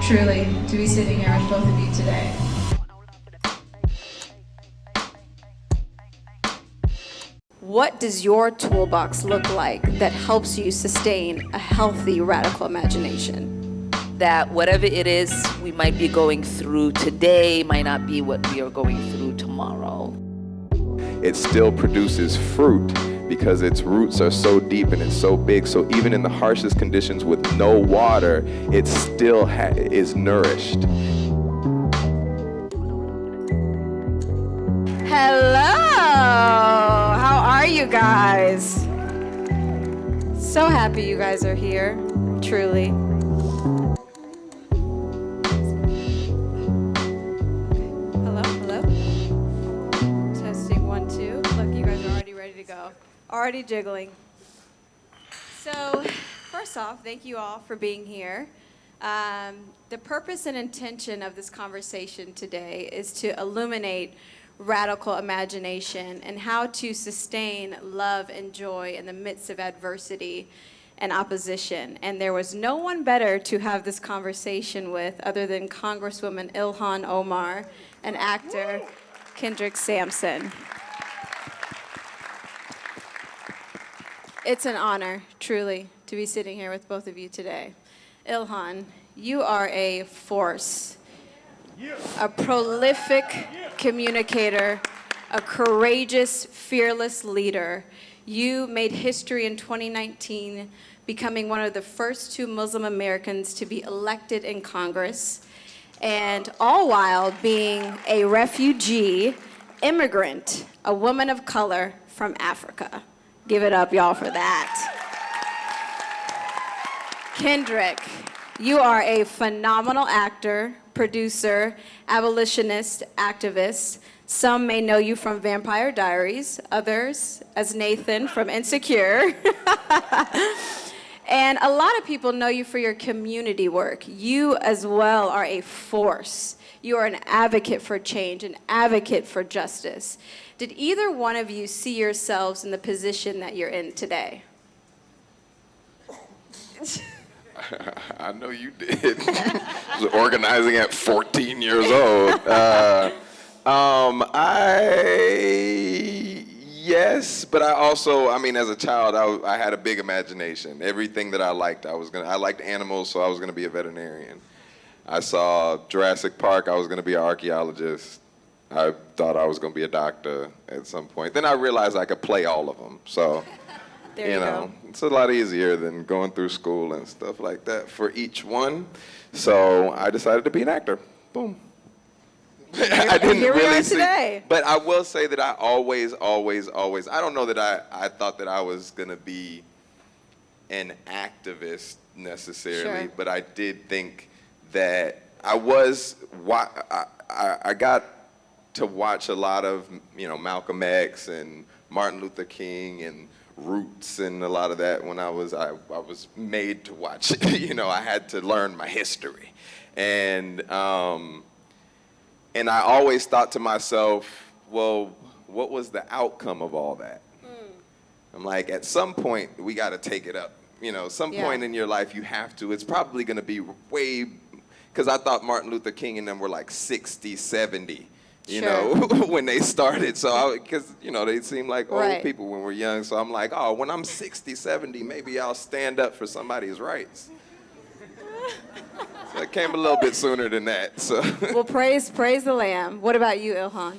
truly, to be sitting here with both of you today. What does your toolbox look like that helps you sustain a healthy radical imagination? That whatever it is we might be going through today might not be what we are going through tomorrow. It still produces fruit because its roots are so deep and it's so big. So even in the harshest conditions with no water, it still is nourished. Hello! How are you guys? So happy you guys are here, truly. Hello? Testing 1, 2. Look, you guys are already ready to go. Already jiggling. So, first off, thank you all for being here. The purpose and intention of this conversation today is to illuminate radical imagination and how to sustain love and joy in the midst of adversity and opposition. And there was no one better to have this conversation with other than Congresswoman Ilhan Omar and actor Kendrick Sampson. It's an honor, truly, to be sitting here with both of you today. Ilhan, you are a force, a prolific communicator, a courageous, fearless leader. You made history in 2019, becoming one of the first 2 Muslim Americans to be elected in Congress, and all while being a refugee, immigrant, a woman of color from Africa. Give it up, y'all, for that. Kendrick, you are a phenomenal actor, producer, abolitionist, activist. Some may know you from Vampire Diaries, others as Nathan from Insecure. And a lot of people know you for your community work. You as well are a force. You are an advocate for change, an advocate for justice. Did either one of you see yourselves in the position that you're in today? I know you did. I was organizing at 14 years old. Yes, but I also, as a child, I had a big imagination. Everything that I liked, I liked animals, so I was gonna be a veterinarian. I saw Jurassic Park, I was gonna be an archaeologist. I thought I was gonna be a doctor at some point. Then I realized I could play all of them, so. There you go. It's a lot easier than going through school and stuff like that for each one. So I decided to be an actor. Boom. I didn't Here we really are see, today. but I will say that I always, I don't know that I thought that I was gonna be an activist necessarily, Sure. but I did think that I got to watch a lot of, Malcolm X and Martin Luther King and Roots and a lot of that when I was made to watch it. I had to learn my history. And I always thought to myself, well, what was the outcome of all that? I'm like, at some point, we got to take it up. Some point in your life, you have to. It's probably going to be way, because I thought Martin Luther King and them were like 60, 70. When they started. So, because, they seem like old people when we're young. So I'm like, oh, when I'm 60, 70, maybe I'll stand up for somebody's rights. So it came a little bit sooner than that. So. Well, praise the Lamb. What about you, Ilhan?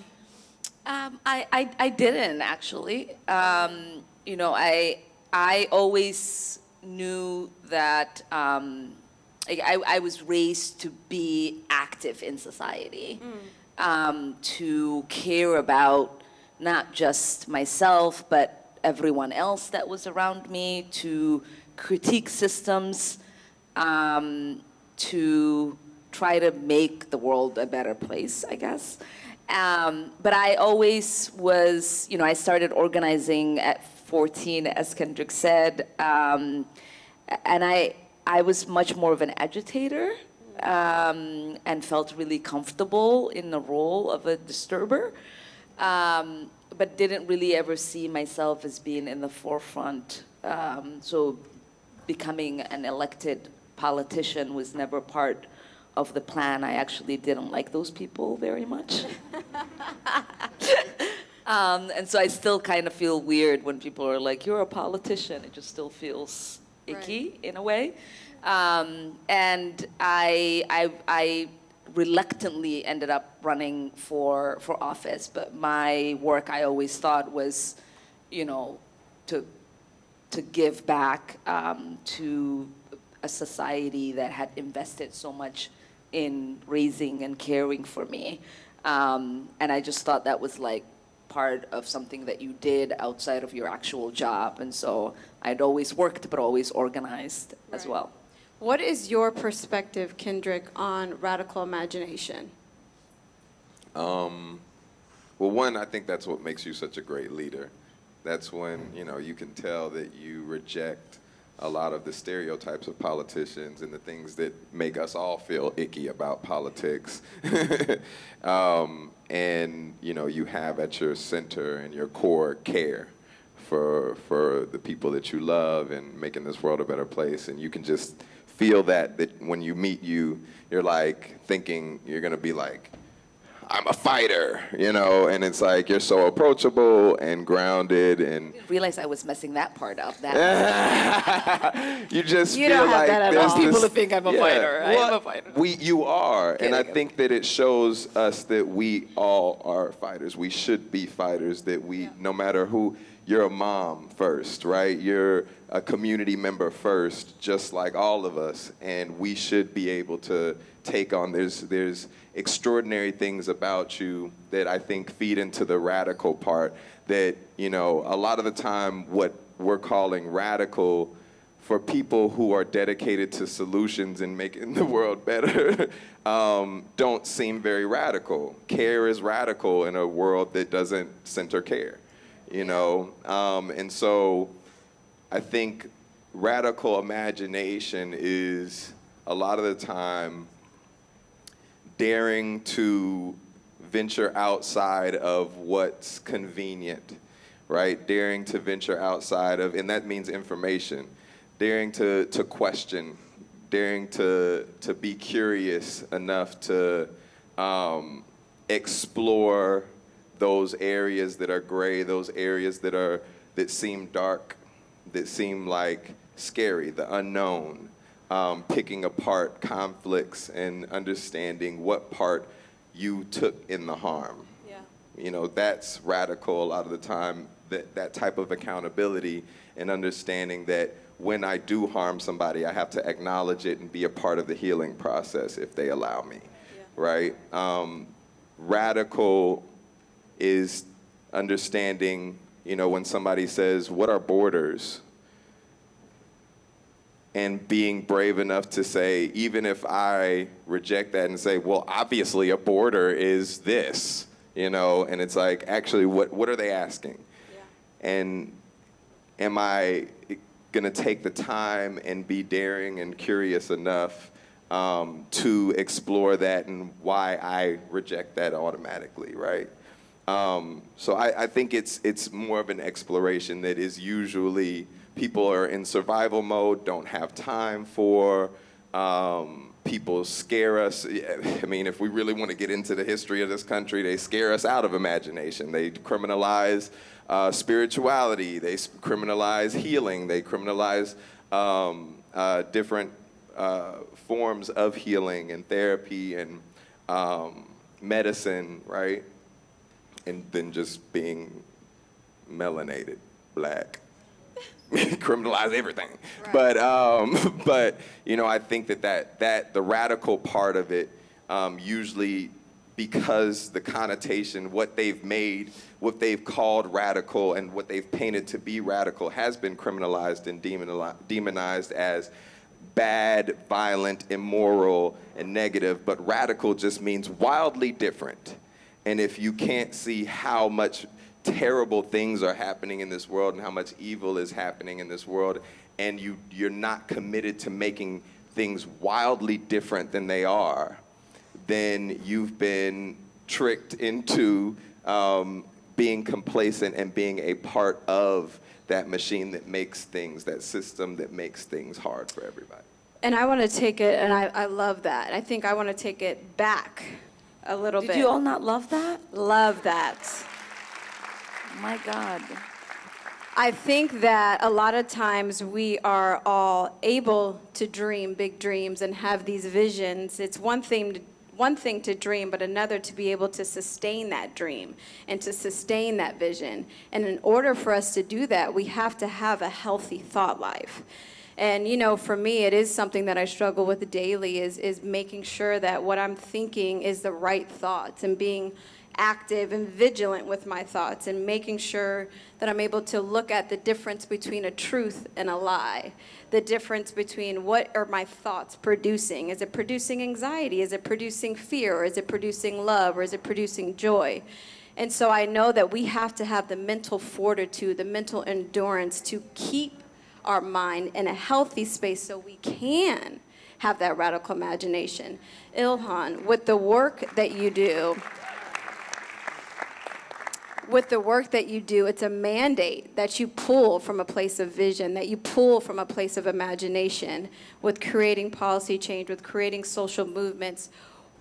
I didn't, actually. I always knew that I was raised to be active in society. To care about not just myself, but everyone else that was around me, to critique systems, to try to make the world a better place, I guess. But I always was, I started organizing at 14, as Kendrick said, and I was much more of an agitator. And felt really comfortable in the role of a disturber, but didn't really ever see myself as being in the forefront. So becoming an elected politician was never part of the plan, I actually didn't like those people very much. And so I still kind of feel weird when people are like, you're a politician. It just still feels icky in a way. And I reluctantly ended up running for office, but my work I always thought was, to give back to a society that had invested so much in raising and caring for me. And I just thought that was like part of something that you did outside of your actual job. And so I'd always worked, but always organized as well. What is your perspective, Kendrick, on radical imagination? Well, one, I think that's what makes you such a great leader. That's when, you can tell that you reject a lot of the stereotypes of politicians and the things that make us all feel icky about politics. And, you have at your center and your core care for the people that you love and making this world a better place. And you can just feel that when you meet you, you're like thinking you're going to be like, I'm a fighter, and it's like you're so approachable and grounded and. I didn't realize I was messing that part up. You just You feel don't have like that at there's all. People this- think I'm a yeah, fighter. I am well, a fighter. You are, and I Kidding. think that it shows us that we all are fighters. We should be fighters. That we, no matter who, you're a mom first, right? You're a community member first, just like all of us, and we should be able to take on. There's extraordinary things about you that I think feed into the radical part. That a lot of the time, what we're calling radical, for people who are dedicated to solutions and making the world better, don't seem very radical. Care is radical in a world that doesn't center care, and so I think radical imagination is a lot of the time daring to venture outside of what's convenient, right? Daring to venture outside of, and that means information. Daring to question, daring to be curious enough to explore those areas that are gray, those areas that seem dark, that seem like scary, the unknown. Picking apart conflicts and understanding what part you took in the harm. Yeah. That's radical a lot of the time, that type of accountability and understanding that when I do harm somebody, I have to acknowledge it and be a part of the healing process if they allow me, right? Radical is understanding, when somebody says, what are borders? And being brave enough to say, even if I reject that and say, well, obviously a border is this, and it's like, actually, what are they asking? Yeah. And am I gonna take the time and be daring and curious enough to explore that and why I reject that automatically, right? So I think it's more of an exploration that is usually people are in survival mode, don't have time for. People scare us. I mean, if we really want to get into the history of this country, they scare us out of imagination. They criminalize spirituality. They criminalize healing. They criminalize different forms of healing and therapy and medicine, right? And then just being melanated, black. Criminalize everything. Right. But I think that the radical part of it, usually because the connotation, what they've made, what they've called radical and what they've painted to be radical has been criminalized and demonized as bad, violent, immoral, and negative. But radical just means wildly different. And if you can't see how much terrible things are happening in this world and how much evil is happening in this world, and you're not committed to making things wildly different than they are, then you've been tricked into being complacent and being a part of that machine that makes things, that system that makes things hard for everybody. And I want to take it, and I love that. I think I want to take it back a little bit. Did you all not love that? Love that. Oh my God. I think that a lot of times we are all able to dream big dreams and have these visions. It's one thing to dream, but another to be able to sustain that dream and to sustain that vision. And in order for us to do that, we have to have a healthy thought life. And, you know, for me, it is something that I struggle with daily is making sure that what I'm thinking is the right thoughts and being active and vigilant with my thoughts and making sure that I'm able to look at the difference between a truth and a lie, the difference between what are my thoughts producing. Is it producing anxiety? Is it producing fear? Or is it producing love? Or is it producing joy? And so I know that we have to have the mental fortitude, the mental endurance to keep our mind in a healthy space so we can have that radical imagination. Ilhan, with the work that you do, it's a mandate that you pull from a place of vision, that you pull from a place of imagination with creating policy change, with creating social movements.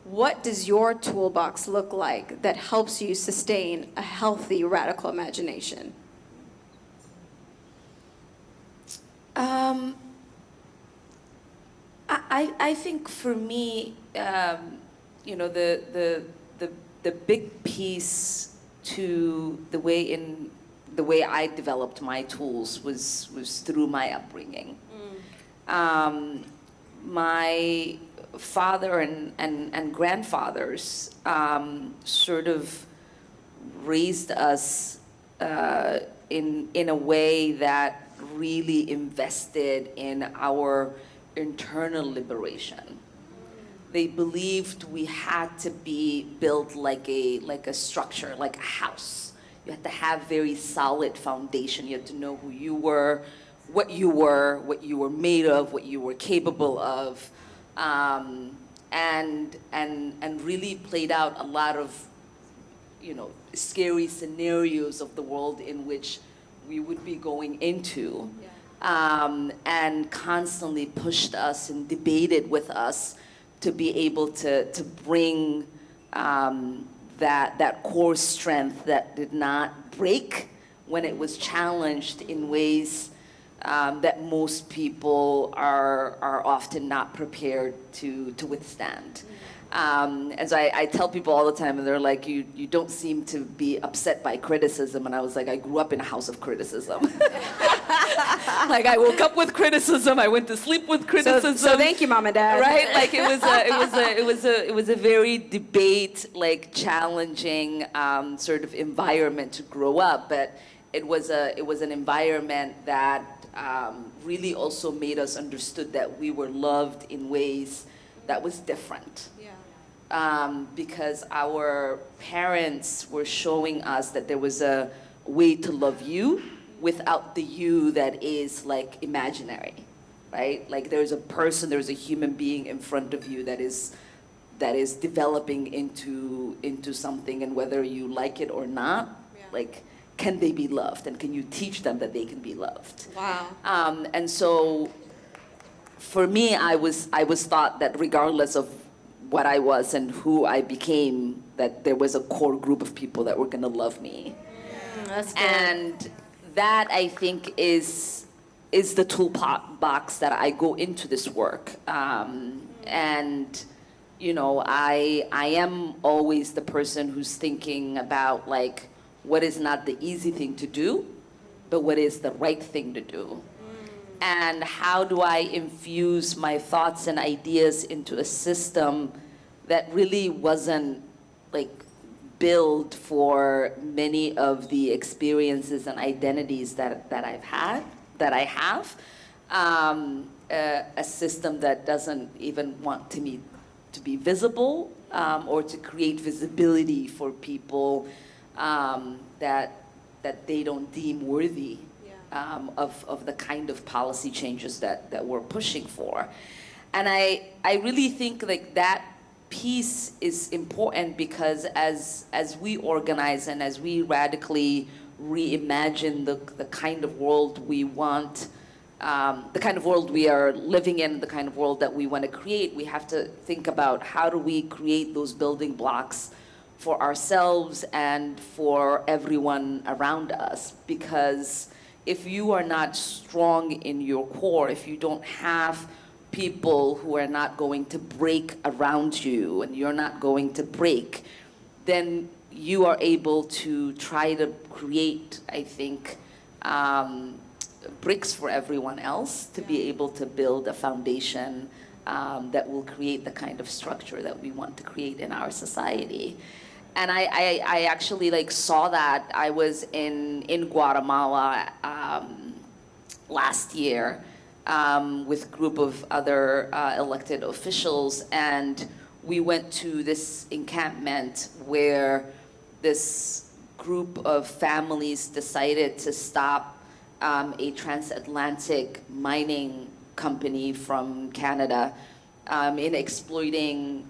What does your toolbox look like that helps you sustain a healthy radical imagination? I think for me, you know, the big piece to the way I developed my tools was through my upbringing. My father and grandfathers sort of raised us in a way that really invested in our internal liberation. They believed we had to be built like a structure, like a house. You had to have very solid foundation. You had to know who you were, what you were made of, what you were capable of, and really played out a lot of, you know, scary scenarios of the world in which we would be going into, and constantly pushed us and debated with us to be able to bring that core strength that did not break when it was challenged in ways that most people are often not prepared to withstand. And so I tell people all the time, and they're like, you don't seem to be upset by criticism. And I was like, I grew up in a house of criticism. Like, I woke up with criticism, I went to sleep with criticism. So thank you, Mom and Dad. Right? Like, it was a very debate, like, challenging sort of environment to grow up. But it was an environment that really also made us understood that we were loved in ways that was different. Because our parents were showing us that there was a way to love you without the you that is like imaginary, right? Like there's a person, there's a human being in front of you that is developing into something, and whether you like it or not, like, can they be loved, and can you teach them that they can be loved? Wow. And so for me, I was taught that regardless of what I was and who I became, that there was a core group of people that were gonna love me. That's good. And that, I think, is the toolbox that I go into this work. And, you know, I am always the person who's thinking about, like, what is not the easy thing to do, but what is the right thing to do. And how do I infuse my thoughts and ideas into a system that really wasn't, like, built for many of the experiences and identities that I have. A system that doesn't even want me to be visible, or to create visibility for people that they don't deem worthy of the kind of policy changes that we're pushing for. And I really think, like, that piece is important, because as we organize and as we radically reimagine the kind of world we want the kind of world we are living in, the kind of world that we want to create, we have to think about how do we create those building blocks for ourselves and for everyone around us. Because if you are not strong in your core, if you don't have people who are not going to break around you and you're not going to break, then you are able to try to create, I think, bricks for everyone else to be able to build a foundation that will create the kind of structure that we want to create in our society. And I actually saw that. I was in Guatemala last year with a group of other elected officials, and we went to this encampment where this group of families decided to stop a transatlantic mining company from Canada in exploiting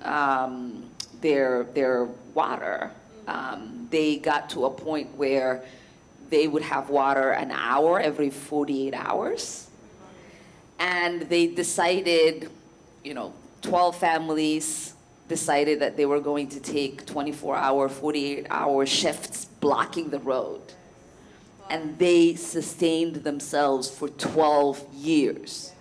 their water. They got to a point where they would have water an hour every 48 hours. And they decided, 12 families decided that they were going to take 24-hour, 48-hour shifts blocking the road. And they sustained themselves for 12 years.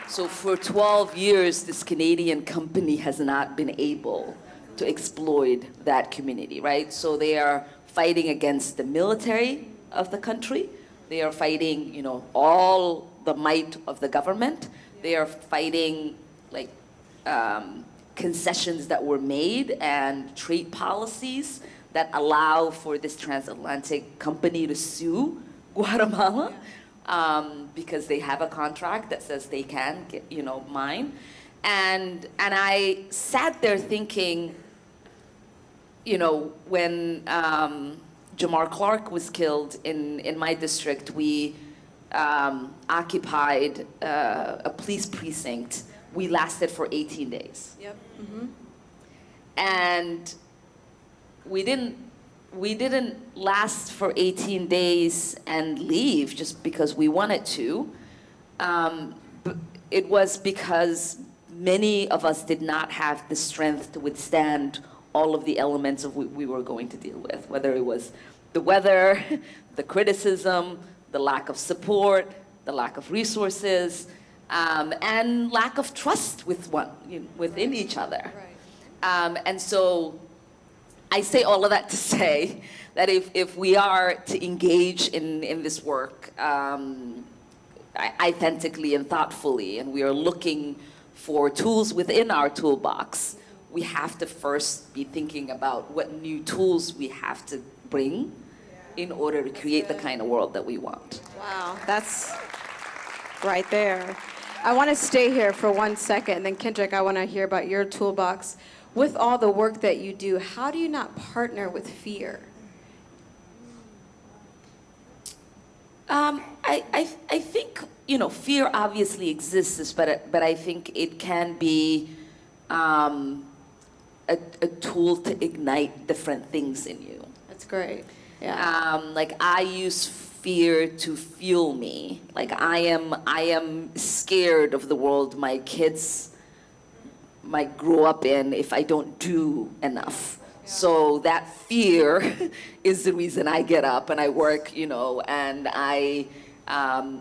So for 12 years, this Canadian company has not been able to exploit that community, right? So they are fighting against the military of the country. They are fighting, all the might of the government. They are fighting, concessions that were made and trade policies that allow for this transatlantic company to sue Guatemala because they have a contract that says they can get, mine. And I sat there thinking, when Jamar Clark was killed in my district, we occupied a police precinct. We lasted for 18 days. Yep. Mm-hmm. And we didn't last for 18 days and leave just because we wanted to. But it was because many of us did not have the strength to withstand all of the elements of what we were going to deal with, whether it was the weather, the criticism, the lack of support, the lack of resources, and lack of trust within each other. Right. And so I say all of that to say that if we are to engage in this work authentically and thoughtfully, and we are looking for tools within our toolbox, we have to first be thinking about what new tools we have to bring in order to create the kind of world that we want. Wow, that's right there. I want to stay here for 1 second, and then Kendrick, I want to hear about your toolbox. With all the work that you do, how do you not partner with fear? I think, fear obviously exists, but I think it can be a tool to ignite different things in you. That's great. Yeah. I use fear to fuel me. I am scared of the world my kids might grow up in if I don't do enough. So that fear is the reason I get up and I work, and I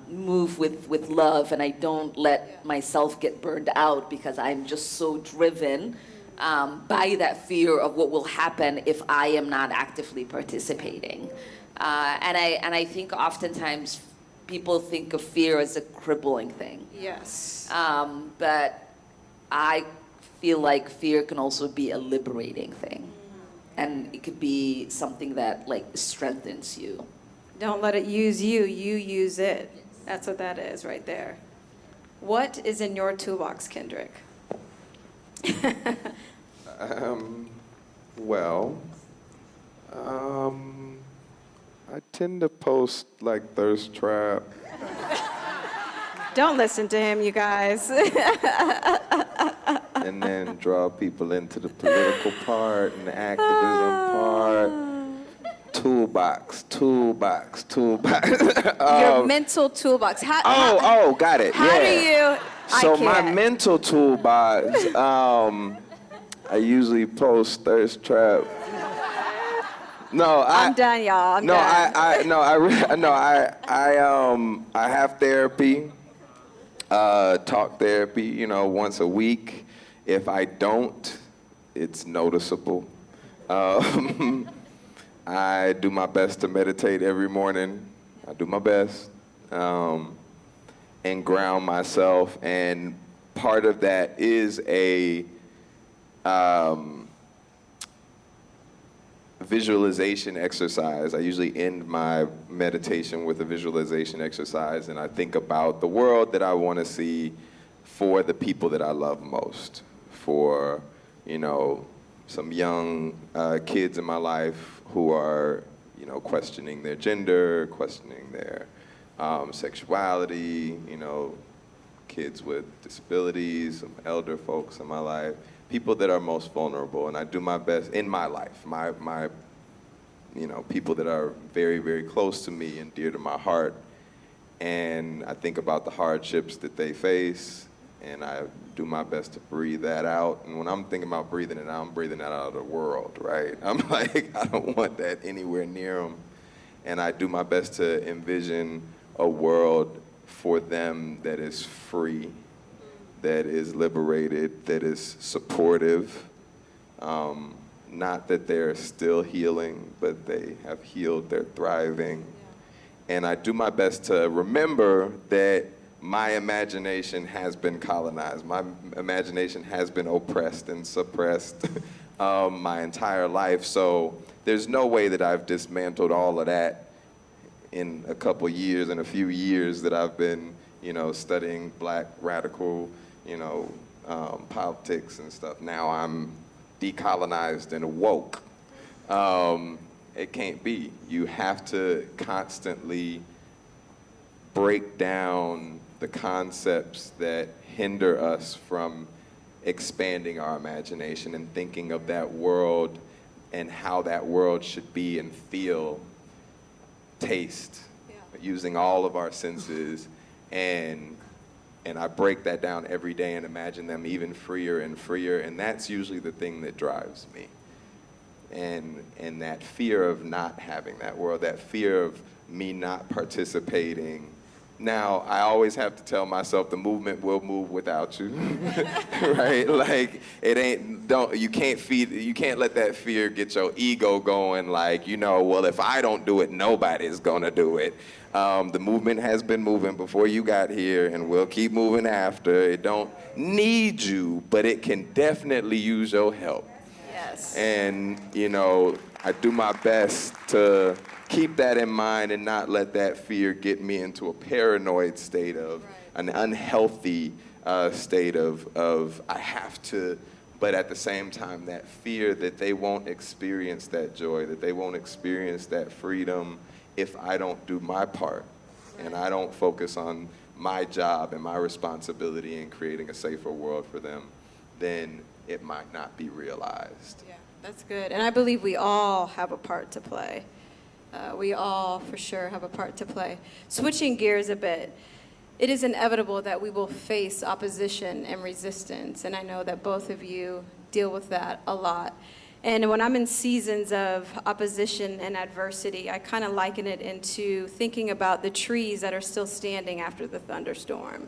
move with love, and I don't let myself get burned out because I'm just so driven by that fear of what will happen if I am not actively participating. And I think oftentimes people think of fear as a crippling thing. Yes. But I feel like fear can also be a liberating thing. And it could be something that strengthens you. Don't let it use you, you use it. That's what that is right there. What is in your toolbox, Kendrick? I tend to post thirst trap. Don't listen to him, you guys. And then draw people into the political part and the activism part. Toolbox. Toolbox. Your mental toolbox. Got it. How yeah. do you? So I my can't. mental toolbox, I usually post thirst trap. No, I'm done, y'all. I'm done. I have therapy, talk therapy, once a week. If I don't, it's noticeable. I do my best to meditate every morning. I do my best. And ground myself. And part of that is a visualization exercise. I usually end my meditation with a visualization exercise, and I think about the world that I want to see for the people that I love most, for, some young kids in my life who are, questioning their gender, questioning their sexuality, kids with disabilities, some elder folks in my life, people that are most vulnerable. And I do my best in my life, my people that are very, very close to me and dear to my heart. And I think about the hardships that they face, and I do my best to breathe that out. And when I'm thinking about breathing it out, I'm breathing that out of the world, right? I'm like, I don't want that anywhere near them. And I do my best to envision a world for them that is free, that is liberated, that is supportive. Not that they're still healing, but they have healed, they're thriving. Yeah. And I do my best to remember that my imagination has been colonized. My imagination has been oppressed and suppressed my entire life. So there's no way that I've dismantled all of that in a couple years, in a few years that I've been, studying Black radical, politics and stuff. Now I'm decolonized and woke. It can't be. You have to constantly break down the concepts that hinder us from expanding our imagination and thinking of that world and how that world should be and feel, taste, using all of our senses. And I break that down every day and imagine them even freer and freer. And that's usually the thing that drives me. And that fear of not having that world, that fear of me not participating. Now, I always have to tell myself the movement will move without you, right? Like, you can't let that fear get your ego going like, well, if I don't do it, nobody's gonna do it. The movement has been moving before you got here and will keep moving after. It don't need you, but it can definitely use your help. Yes. And, I do my best to keep that in mind and not let that fear get me into a paranoid state of an unhealthy state of I have to, but at the same time, that fear that they won't experience that joy, that they won't experience that freedom if I don't do my part and I don't focus on my job and my responsibility in creating a safer world for them, then it might not be realized. Yeah, that's good. And I believe we all have a part to play. We all, for sure, have a part to play. Switching gears a bit, it is inevitable that we will face opposition and resistance, and I know that both of you deal with that a lot. And when I'm in seasons of opposition and adversity, I kind of liken it into thinking about the trees that are still standing after the thunderstorm.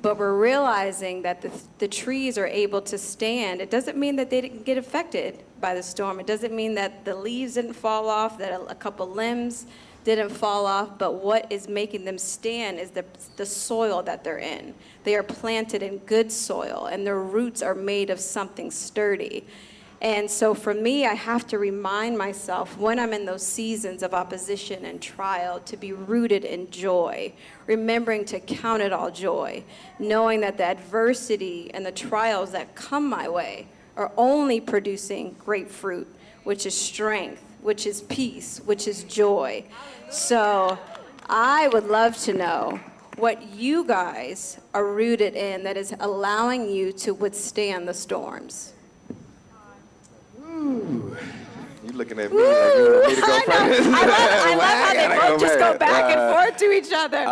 But we're realizing that the trees are able to stand. It doesn't mean that they didn't get affected by the storm. It doesn't mean that the leaves didn't fall off, that a couple limbs didn't fall off. But what is making them stand is the soil that they're in. They are planted in good soil, and their roots are made of something sturdy. And so for me, I have to remind myself when I'm in those seasons of opposition and trial to be rooted in joy, remembering to count it all joy, knowing that the adversity and the trials that come my way are only producing great fruit, which is strength, which is peace, which is joy. So I would love to know what you guys are rooted in that is allowing you to withstand the storms. You looking at me like you want me to go first? I look to each other.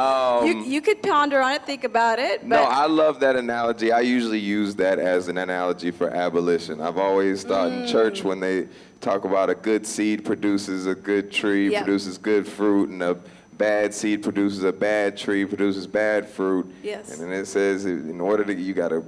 You could ponder on it, think about it. No, But I love that analogy. I usually use that as an analogy for abolition. I've always thought in church when they talk about a good seed produces a good tree, Yep. produces good fruit, and a bad seed produces a bad tree, produces bad fruit. Yes. And then it says, in order to, you got to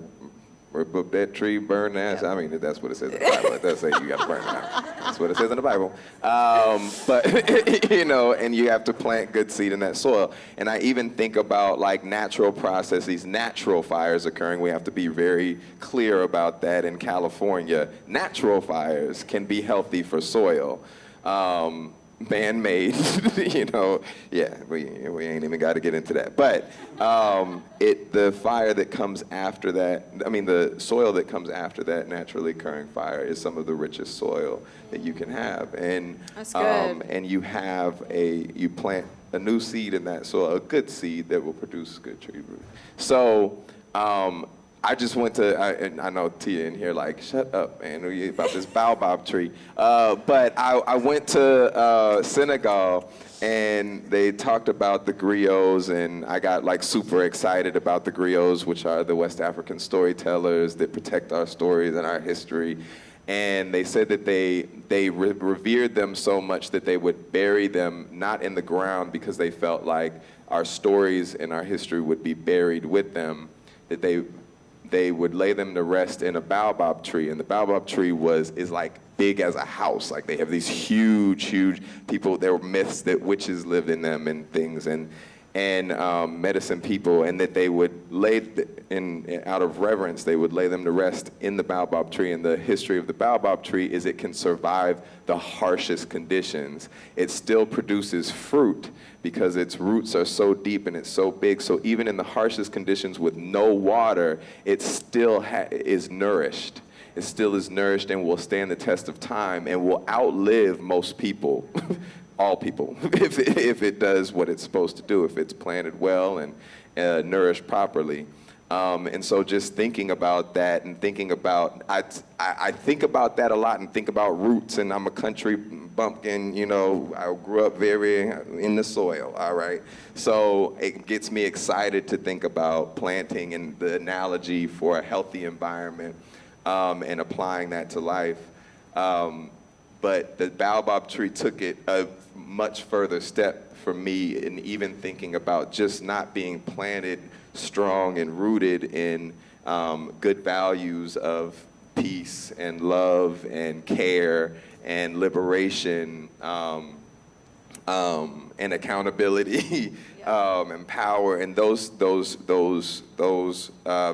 rip up that tree, burn that. Yep. I mean, that's what it says in the Bible. It does say you got to burn that. That's what it says in the Bible. But, you know, and you have to plant good seed in that soil. And I even think about like natural processes, natural fires occurring. We have to be very clear about that in California. Natural fires can be healthy for soil. Man-made, you know, yeah, we ain't even got to get into that. But the fire that comes after that, I mean, the soil that comes after that naturally occurring fire is some of the richest soil that you can have. And That's good. And you plant a new seed in that soil, a good seed that will produce good tree root. So. I just went to, I know Tia in here like, shut up, man, about this baobab tree. But I went to Senegal, and they talked about the griots, and I got like super excited about the griots, which are the West African storytellers that protect our stories and our history. And they said that they revered them so much that they would bury them not in the ground because they felt like our stories and our history would be buried with them, that they would lay them to rest in a baobab tree, and the baobab tree is like big as a house. Like they have these huge people. There were myths that witches lived in them and things, and medicine people, and that they would out of reverence, they would lay them to rest in the baobab tree. And the history of the baobab tree is it can survive the harshest conditions. It still produces fruit because its roots are so deep and it's so big. So even in the harshest conditions with no water, it still is nourished. It still is nourished and will stand the test of time and will outlive most people. All people, if it does what it's supposed to do, if it's planted well and nourished properly. And so just thinking about that and thinking about, I think about that a lot and think about roots, and I'm a country bumpkin, you know, I grew up very in the soil, all right? So it gets me excited to think about planting and the analogy for a healthy environment and applying that to life. But the baobab tree took it a much further step for me in even thinking about just not being planted strong and rooted in good values of peace and love and care and liberation and accountability and power and those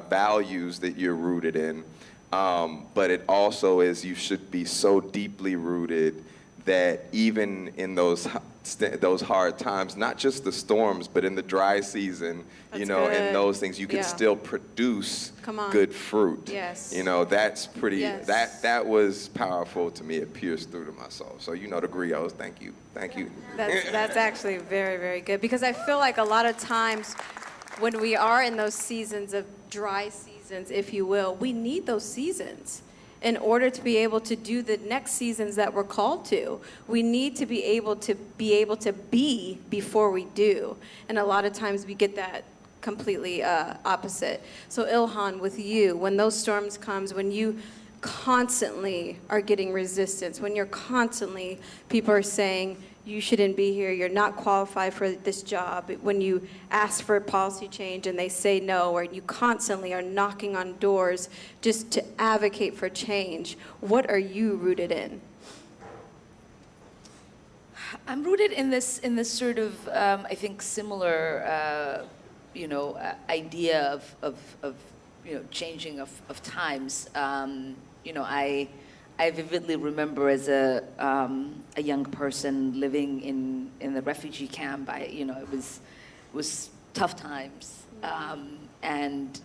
values that you're rooted in. But it also is, you should be so deeply rooted that even in those hard times, not just the storms, but in the dry season, That's you know, good. in those things, you can still produce good fruit. Yes. You know, that's pretty, Yes. that was powerful to me. It pierced through to my soul. So, you know, the griots, thank you. Thank you. That's actually very, very good, because I feel like a lot of times when we are in those seasons of dry seasons, if you will, we need those seasons in order to be able to do the next seasons that we're called to. We need to be able to be before we do. And a lot of times we get that completely opposite. So Ilhan, with you, when those storms comes, when you constantly are getting resistance, when you're constantly, people are saying, you shouldn't be here, you're not qualified for this job, when you ask for a policy change and they say no, or you constantly are knocking on doors just to advocate for change, what are you rooted in? I'm rooted in this sort of, I think, similar, idea of changing of times. I vividly remember as a young person living in the refugee camp. It was tough times, and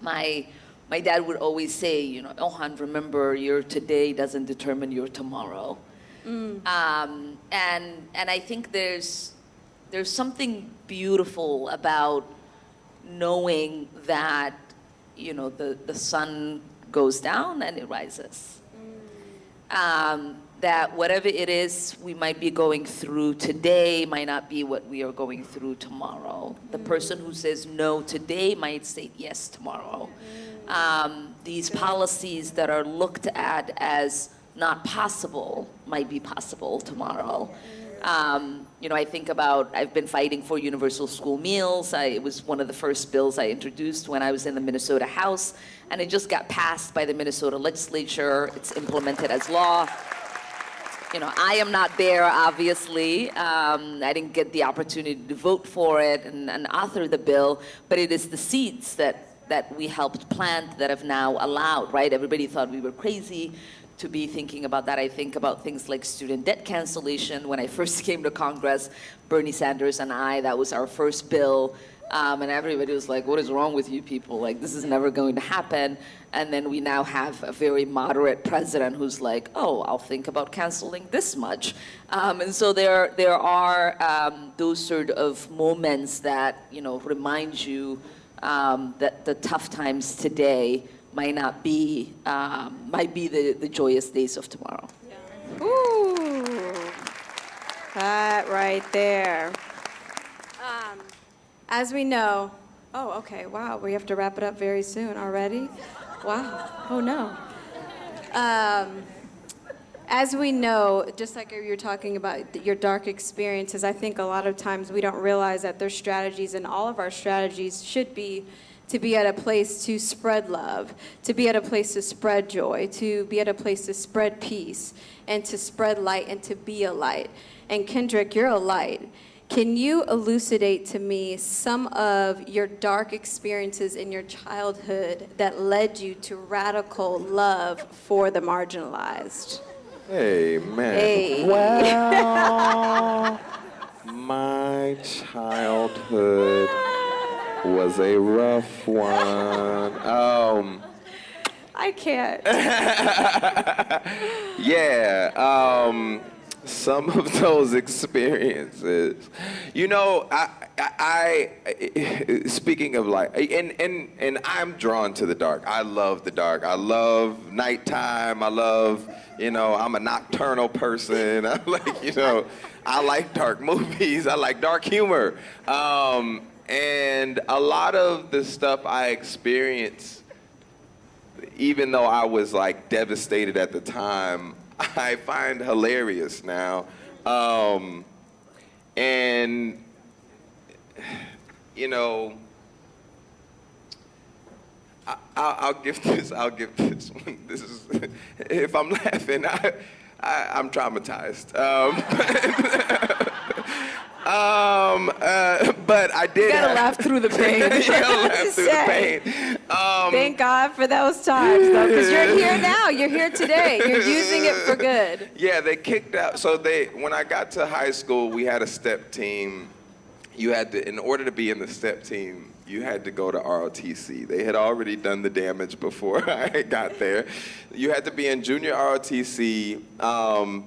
my dad would always say, Ilhan, remember, your today doesn't determine your tomorrow. And I think there's something beautiful about knowing that the sun goes down and it rises. that whatever it is we might be going through today might not be what we are going through tomorrow. The person who says no today might say yes tomorrow. These policies that are looked at as not possible might be possible tomorrow. I think about, I've been fighting for universal school meals. It was one of the first bills I introduced when I was in the Minnesota House, and it just got passed by the Minnesota legislature. It's implemented as law. I am not there, obviously. I didn't get the opportunity to vote for it and author the bill, but it is the seeds that we helped plant that have now allowed, right? Everybody thought we were crazy to be thinking about that. I think about things like student debt cancellation. When I first came to Congress, Bernie Sanders and I, that was our first bill. And everybody was like, what is wrong with you people? Like, this is never going to happen. And then we now have a very moderate president who's like, oh, I'll think about canceling this much. And so there are those sort of moments that, remind you that the tough times today might be the joyous days of tomorrow. Yeah. Ooh, that right there. As we know, okay, wow, we have to wrap it up very soon already. Wow, oh no. As we know, just like you were talking about your dark experiences, I think a lot of times we don't realize that their strategies, and all of our strategies should be to be at a place to spread love, to be at a place to spread joy, to be at a place to spread peace, and to spread light and to be a light. And Kendrick, you're a light. Can you elucidate to me some of your dark experiences in your childhood that led you to radical love for the marginalized? Amen. Hey. Well, my childhood was a rough one. I can't. Yeah. Some of those experiences, I speaking of light, and I'm drawn to the dark. I love the dark. I love nighttime. I love, I'm a nocturnal person. I like dark movies. I like dark humor. And a lot of the stuff I experienced, even though I was like devastated at the time, I find hilarious now. And, I'll give this one. This is, if I'm laughing, I'm traumatized. But I did. You gotta laugh through the pain. You gotta laugh through the pain. Thank God for those times, though, because you're here now. You're here today. You're using it for good. Yeah, they kicked out. So when I got to high school, we had a step team. You had to, in order to be in the step team, you had to go to ROTC. They had already done the damage before I got there. You had to be in junior ROTC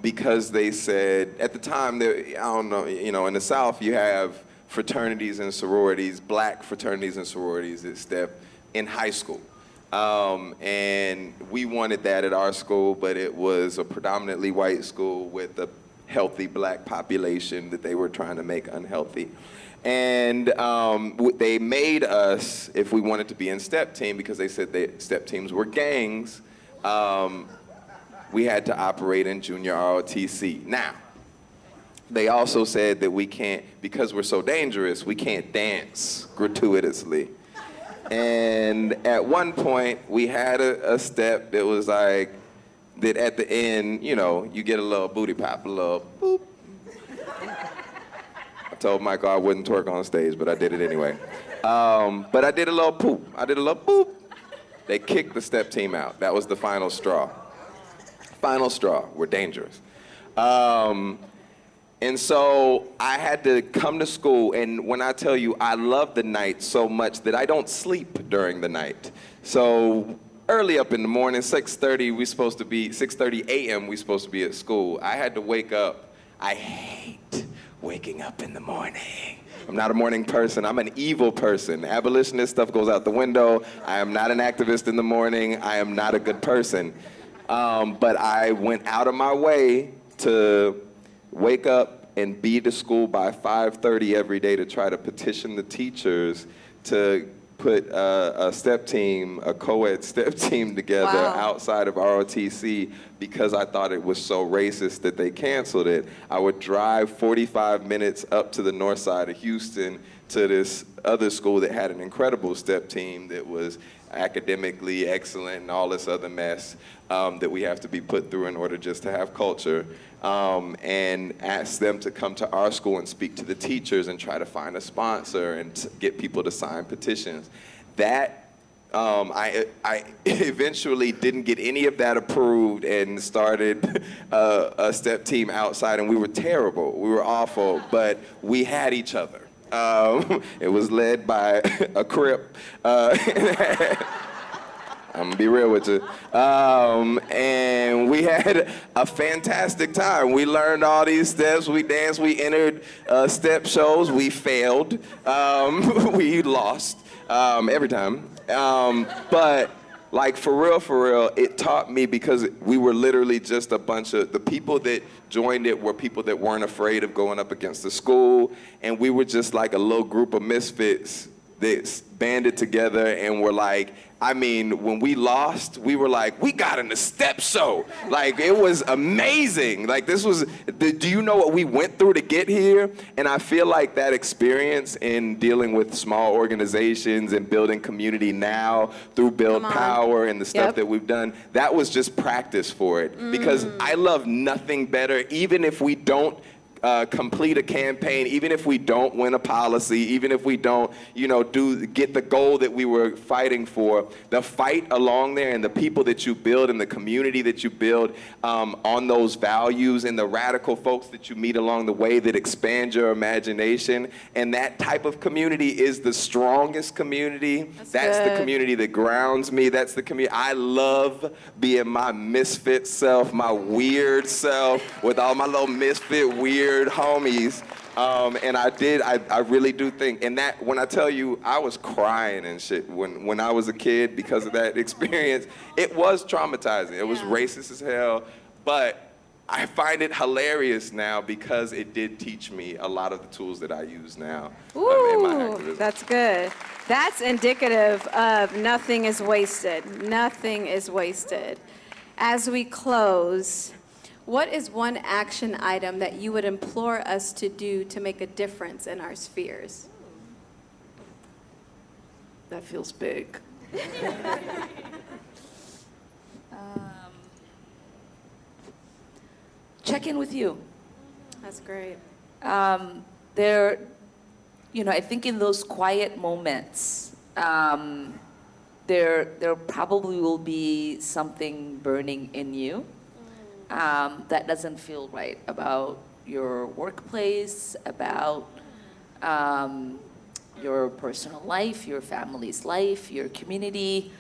because they said, at the time, I don't know, in the South you have fraternities and sororities, black fraternities and sororities at STEP in high school. And we wanted that at our school, but it was a predominantly white school with a healthy black population that they were trying to make unhealthy. And they made us, if we wanted to be in step team, because they said that step teams were gangs, we had to operate in junior ROTC. Now, they also said that we can't, because we're so dangerous, we can't dance gratuitously. And at one point, we had a step that was like, that at the end, you get a little booty pop, a little boop. I told Michael I wouldn't twerk on stage, but I did it anyway. But I did a little poop. I did a little boop. They kicked the step team out. That was the final straw. Final straw. We're dangerous. And so I had to come to school, and when I tell you I love the night so much that I don't sleep during the night. So early up in the morning, 6:30 a.m. we supposed to be at school. I had to wake up. I hate waking up in the morning. I'm not a morning person. I'm an evil person. Abolitionist stuff goes out the window. I am not an activist in the morning. I am not a good person. But I went out of my way to wake up and be to school by 5:30 every day to try to petition the teachers to put a step team, a co-ed step team together outside of ROTC because I thought it was so racist that they canceled it. I would drive 45 minutes up to the north side of Houston to this other school that had an incredible step team that was academically excellent and all this other mess that we have to be put through in order just to have culture, and ask them to come to our school and speak to the teachers and try to find a sponsor and get people to sign petitions. That I eventually didn't get any of that approved and started a step team outside, and we were terrible. We were awful, but we had each other. It was led by a Crip. I'm gonna be real with you. And we had a fantastic time. We learned all these steps. We danced. We entered step shows. We failed. We lost every time. But like for real, it taught me because we were literally just a bunch of, the people that joined it were people that weren't afraid of going up against the school, and we were just like a little group of misfits that banded together and were like, I mean, when we lost, we were like, we got in the step show. Like, it was amazing. Like, this was, do you know what we went through to get here? And I feel like that experience in dealing with small organizations and building community now through Build Power and the stuff that we've done, that was just practice for it. Because I love nothing better, even if we don't complete a campaign, even if we don't win a policy, even if we don't, get the goal that we were fighting for, the fight along there and the people that you build and the community that you build on those values and the radical folks that you meet along the way that expand your imagination. And that type of community is the strongest community. That's the community that grounds me. That's the community. I love being my misfit self, my weird self, with all my little misfit weird homies, and I really do think, and that when I tell you I was crying and shit when I was a kid because of that experience, it was traumatizing. It was racist as hell, but I find it hilarious now because it did teach me a lot of the tools that I use now in my activism. That's good. That's indicative of nothing is wasted. Nothing is wasted. As we close, what is one action item that you would implore us to do to make a difference in our spheres? That feels big. Check in with you. That's great. I think in those quiet moments, there probably will be something burning in you that doesn't feel right about your workplace, about your personal life, your family's life, your community,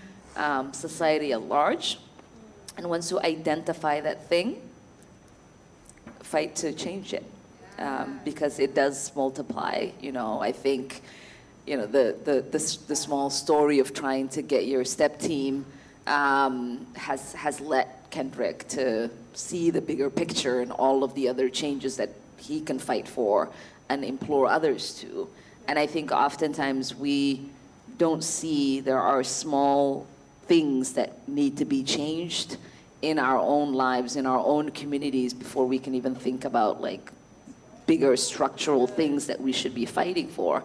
society at large. And once you identify that thing, fight to change it, because it does multiply. I think, the small story of trying to get your step team has led Kendrick to see the bigger picture and all of the other changes that he can fight for and implore others to. And I think oftentimes we don't see there are small things that need to be changed in our own lives, in our own communities, before we can even think about bigger structural things that we should be fighting for.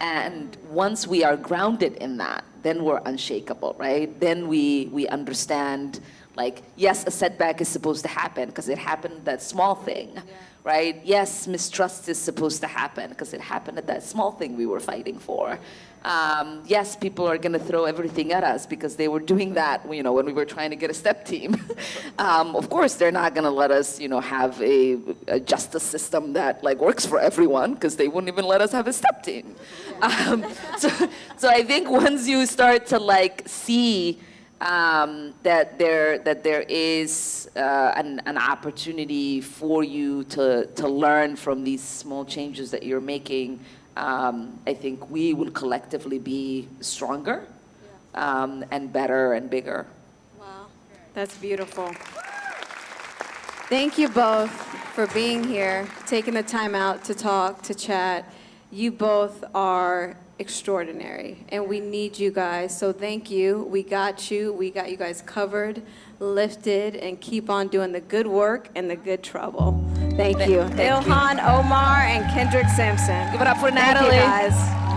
And once we are grounded in that, then we're unshakable, right? Then we understand, yes, a setback is supposed to happen because it happened, that small thing, right? Yes, mistrust is supposed to happen because it happened at that small thing we were fighting for. Yes, people are going to throw everything at us because they were doing that, when we were trying to get a step team. Of course, they're not going to let us, have a justice system that works for everyone because they wouldn't even let us have a step team. So I think once you start to see that there is an opportunity for you to learn from these small changes that you're making, I think we will collectively be stronger and better and bigger. Wow. That's beautiful. Thank you both for being here, taking the time out to talk, to chat. You both are extraordinary, and we need you guys. So thank you. We got you. We got you guys covered, lifted, and keep on doing the good work and the good trouble. Thank you. Thank you. Ilhan Omar and Kendrick Sampson. Give it up for Thank you, Natalie. guys.